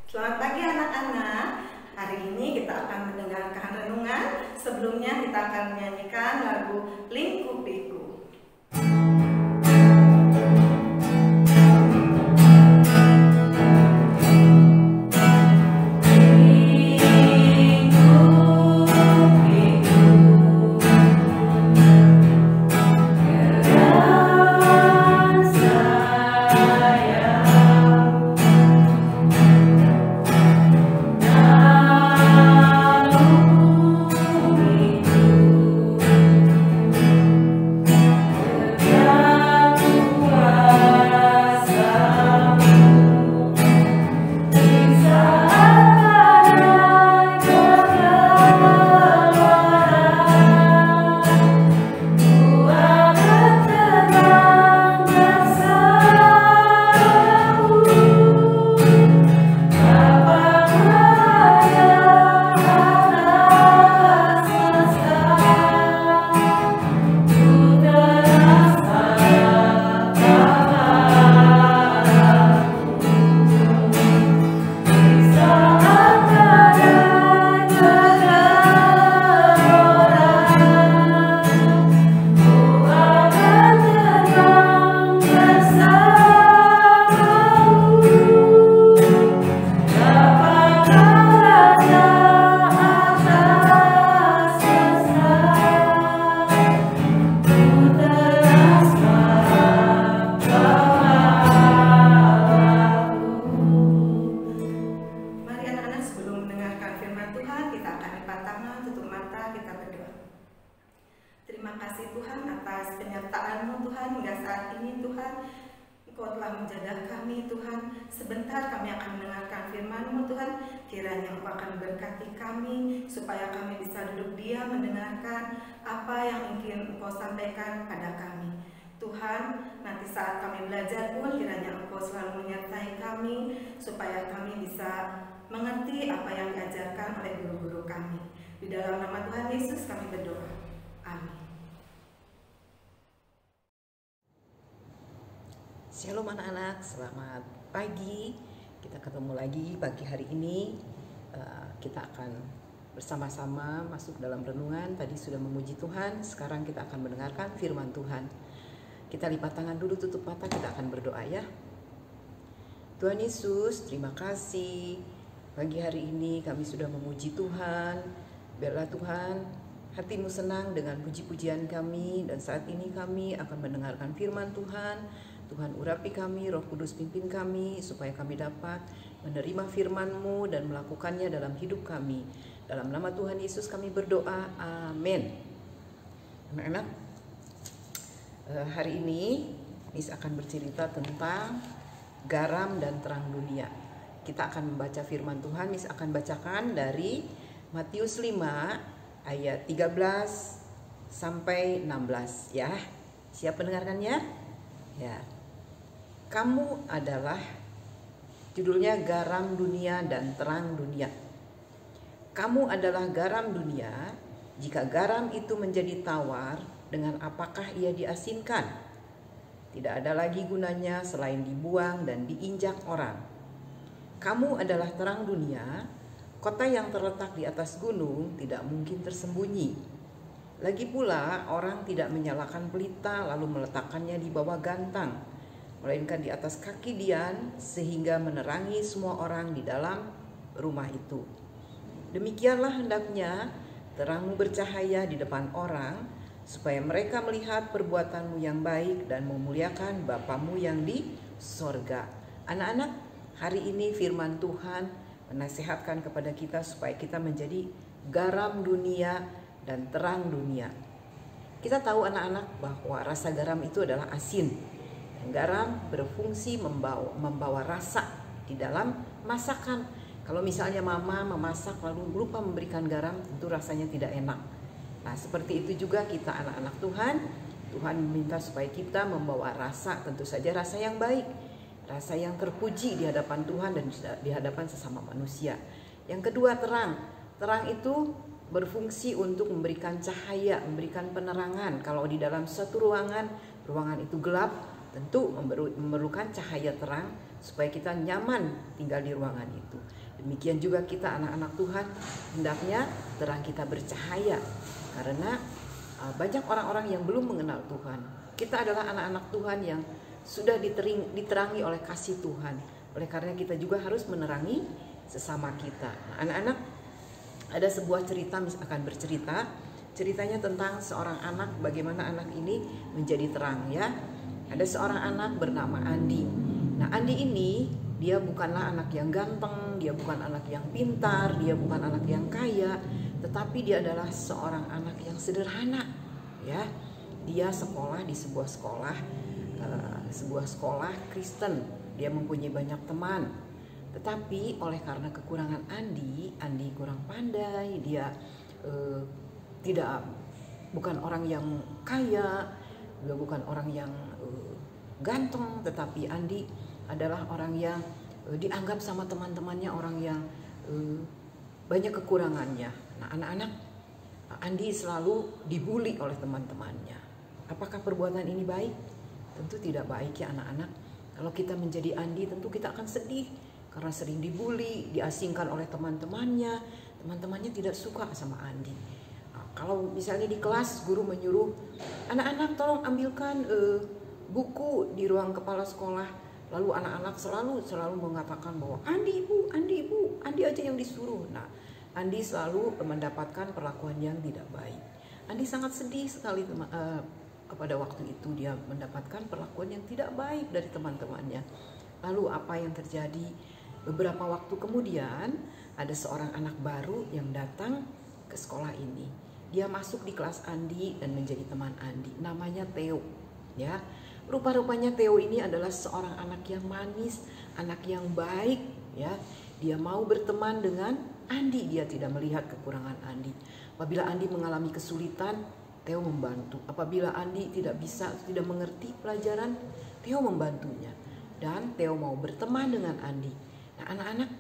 Selamat pagi anak-anak. Hari ini kita akan mendengarkan renungan. Sebelumnya kita akan menyanyikan lagu Lingkup Piku. Terima kasih Tuhan atas penyertaan-Mu Tuhan hingga saat ini Tuhan. Engkau telah menjaga kami Tuhan. Sebentar kami akan mendengarkan firman-Mu Tuhan. Kiranya Engkau akan berkati kami supaya kami bisa duduk diam mendengarkan apa yang ingin Engkau sampaikan pada kami. Tuhan, nanti saat kami belajar pun kiranya Engkau selalu menyertai kami supaya kami bisa mengerti apa yang diajarkan oleh guru-guru kami. Di dalam nama Tuhan Yesus kami berdoa. Amin. Shalom anak-anak, selamat pagi. Kita ketemu lagi pagi hari ini. Kita akan bersama-sama masuk dalam renungan. Tadi sudah memuji Tuhan, sekarang kita akan mendengarkan firman Tuhan. Kita lipat tangan dulu, tutup mata, kita akan berdoa ya. Tuhan Yesus, terima kasih. Pagi hari ini kami sudah memuji Tuhan. Biarlah Tuhan, hatimu senang dengan puji-pujian kami. Dan saat ini kami akan mendengarkan firman Tuhan. Tuhan urapi kami, Roh Kudus pimpin kami, supaya kami dapat menerima firman-Mu dan melakukannya dalam hidup kami. Dalam nama Tuhan Yesus kami berdoa, amin. Anak-anak, hari ini Miss akan bercerita tentang garam dan terang dunia. Kita akan membaca firman Tuhan. Miss akan bacakan dari Matius 5 ayat 13 sampai 16 ya. Siap mendengarkannya? Ya. Kamu adalah, judulnya garam dunia dan terang dunia. Kamu adalah garam dunia. Jika garam itu menjadi tawar, dengan apakah ia diasinkan? Tidak ada lagi gunanya selain dibuang dan diinjak orang. Kamu adalah terang dunia. Kota yang terletak di atas gunung tidak mungkin tersembunyi. Lagi pula orang tidak menyalakan pelita lalu meletakkannya di bawah gantang, melainkan di atas kaki dian sehingga menerangi semua orang di dalam rumah itu. Demikianlah hendaknya terangmu bercahaya di depan orang, supaya mereka melihat perbuatanmu yang baik dan memuliakan Bapamu yang di sorga. Anak-anak, hari ini firman Tuhan menasihatkan kepada kita supaya kita menjadi garam dunia dan terang dunia. Kita tahu anak-anak bahwa rasa garam itu adalah asin. Dan garam berfungsi membawa rasa di dalam masakan. Kalau misalnya mama memasak lalu lupa memberikan garam, tentu rasanya tidak enak. Nah, seperti itu juga kita anak-anak Tuhan. Tuhan meminta supaya kita membawa rasa, tentu saja rasa yang baik, rasa yang terpuji di hadapan Tuhan dan di hadapan sesama manusia. Yang kedua, terang. Terang itu berfungsi untuk memberikan cahaya, memberikan penerangan. Kalau di dalam suatu ruangan itu gelap, tentu memerlukan cahaya terang supaya kita nyaman tinggal di ruangan itu. Demikian juga kita anak-anak Tuhan, hendaknya terang kita bercahaya, karena banyak orang-orang yang belum mengenal Tuhan. Kita adalah anak-anak Tuhan yang sudah diterangi oleh kasih Tuhan. Oleh karena kita juga harus menerangi sesama kita. Nah, anak-anak, ada sebuah cerita akan bercerita. Ceritanya tentang seorang anak, bagaimana anak ini menjadi terang, ya. Ada seorang anak bernama Andi. Nah, Andi ini dia bukanlah anak yang ganteng, dia bukan anak yang pintar, dia bukan anak yang kaya, tetapi dia adalah seorang anak yang sederhana, ya. Dia sekolah di sebuah sekolah Kristen. Dia mempunyai banyak teman. Tetapi oleh karena kekurangan Andi kurang pandai, dia bukan orang yang kaya, juga bukan orang yang ganteng, tetapi Andi adalah orang yang dianggap sama teman-temannya orang yang banyak kekurangannya. Nah, anak-anak, Andi selalu dibully oleh teman-temannya. Apakah perbuatan ini baik? Tentu tidak baik, ya anak-anak. Kalau kita menjadi Andi, tentu kita akan sedih karena sering dibully, diasingkan oleh teman-temannya. Teman-temannya tidak suka sama Andi. Nah, kalau misalnya di kelas guru menyuruh anak-anak tolong ambilkan buku di ruang kepala sekolah, lalu anak-anak selalu mengatakan bahwa Andi ibu, Andi aja yang disuruh. Nah, Andi selalu mendapatkan perlakuan yang tidak baik. Andi sangat sedih sekali pada waktu itu dia mendapatkan perlakuan yang tidak baik dari teman-temannya. Lalu apa yang terjadi? Beberapa waktu kemudian ada seorang anak baru yang datang ke sekolah ini. Dia masuk di kelas Andi dan menjadi teman Andi. Namanya Theo, ya. Rupa-rupanya Theo ini adalah seorang anak yang manis, anak yang baik, ya. Dia mau berteman dengan Andi, dia tidak melihat kekurangan Andi. Apabila Andi mengalami kesulitan, Theo membantu. Apabila Andi tidak mengerti pelajaran, Theo membantunya. Dan Theo mau berteman dengan Andi. Nah, anak-anak,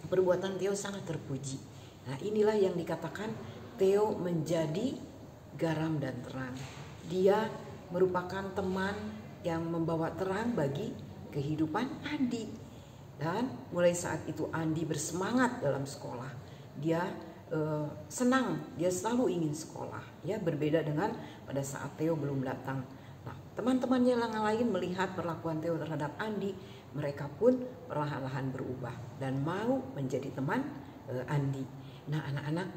perbuatan Theo sangat terpuji. Nah, inilah yang dikatakan Theo menjadi garam dan terang. Dia merupakan teman yang membawa terang bagi kehidupan Andi. Dan mulai saat itu Andi bersemangat dalam sekolah. Dia senang, dia selalu ingin sekolah, ya, berbeda dengan pada saat Theo belum datang. Nah, teman-temannya yang lain melihat perlakuan Theo terhadap Andi, mereka pun perlahan-lahan berubah dan mau menjadi teman Andi. Nah, anak-anak,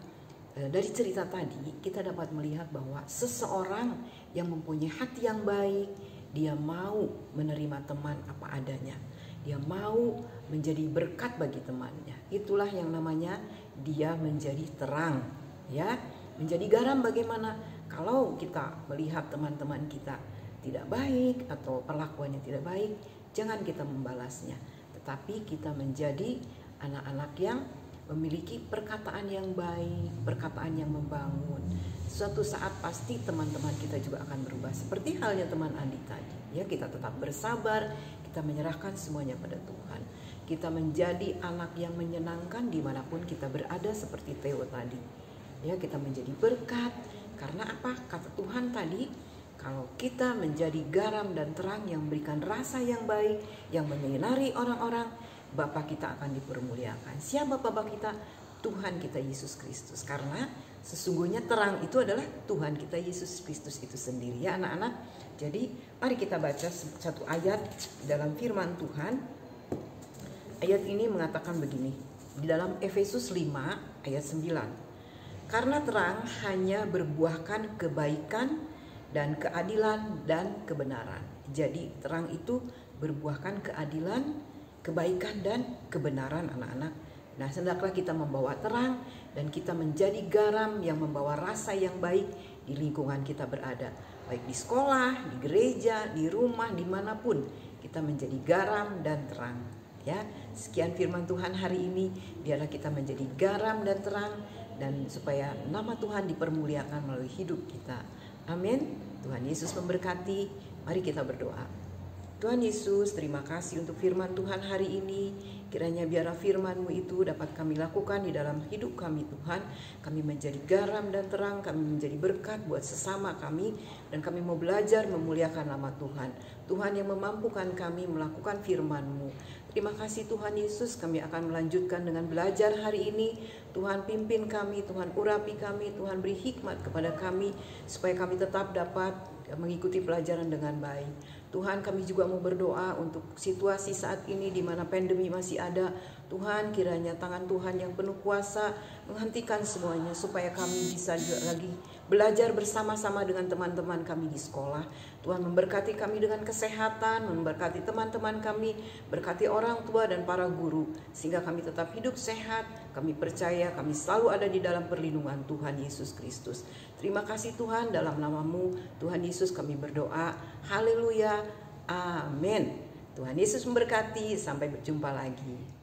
dari cerita tadi kita dapat melihat bahwa seseorang yang mempunyai hati yang baik, dia mau menerima teman apa adanya. Dia mau menjadi berkat bagi temannya. Itulah yang namanya dia menjadi terang, ya. Menjadi garam bagaimana? Kalau kita melihat teman-teman kita tidak baik atau perlakuannya tidak baik, jangan kita membalasnya. Tetapi kita menjadi anak-anak yang memiliki perkataan yang baik, perkataan yang membangun. Suatu saat pasti teman-teman kita juga akan berubah. Seperti halnya teman Andi tadi, ya, kita tetap bersabar, kita menyerahkan semuanya pada Tuhan. Kita menjadi anak yang menyenangkan dimanapun kita berada seperti Theo tadi. Ya, kita menjadi berkat. Karena apa? Kata Tuhan tadi, kalau kita menjadi garam dan terang yang memberikan rasa yang baik, yang menyinari orang-orang, Bapa kita akan dipermuliakan. Siapa Bapa kita? Tuhan kita Yesus Kristus. Karena sesungguhnya terang itu adalah Tuhan kita Yesus Kristus itu sendiri, ya anak-anak. Jadi mari kita baca satu ayat dalam firman Tuhan. Ayat ini mengatakan begini, di dalam Efesus 5 ayat 9. Karena terang hanya berbuahkan kebaikan dan keadilan dan kebenaran. Jadi terang itu berbuahkan keadilan, kebaikan dan kebenaran, anak-anak. Nah, hendaklah kita membawa terang dan kita menjadi garam yang membawa rasa yang baik di lingkungan kita berada. Baik di sekolah, di gereja, di rumah, dimanapun kita menjadi garam dan terang. Ya, sekian firman Tuhan hari ini, biarlah kita menjadi garam dan terang, dan supaya nama Tuhan dipermuliakan melalui hidup kita. Amin. Tuhan Yesus memberkati. Mari kita berdoa. Tuhan Yesus, terima kasih untuk firman Tuhan hari ini. Kiranya biarlah firman-Mu itu dapat kami lakukan di dalam hidup kami, Tuhan. Kami menjadi garam dan terang, kami menjadi berkat buat sesama kami, dan kami mau belajar memuliakan nama Tuhan. Tuhan yang memampukan kami melakukan firman-Mu. Terima kasih Tuhan Yesus, kami akan melanjutkan dengan belajar hari ini. Tuhan pimpin kami, Tuhan urapi kami, Tuhan beri hikmat kepada kami supaya kami tetap dapat mengikuti pelajaran dengan baik. Tuhan, kami juga mau berdoa untuk situasi saat ini di mana pandemi masih ada. Tuhan, kiranya tangan Tuhan yang penuh kuasa menghentikan semuanya supaya kami bisa lagi belajar bersama-sama dengan teman-teman kami di sekolah. Tuhan memberkati kami dengan kesehatan, memberkati teman-teman kami, berkati orang tua dan para guru, sehingga kami tetap hidup sehat. Kami percaya kami selalu ada di dalam perlindungan Tuhan Yesus Kristus. Terima kasih Tuhan, dalam nama-Mu Tuhan Yesus kami berdoa. Haleluya, amin. Tuhan Yesus memberkati, sampai berjumpa lagi.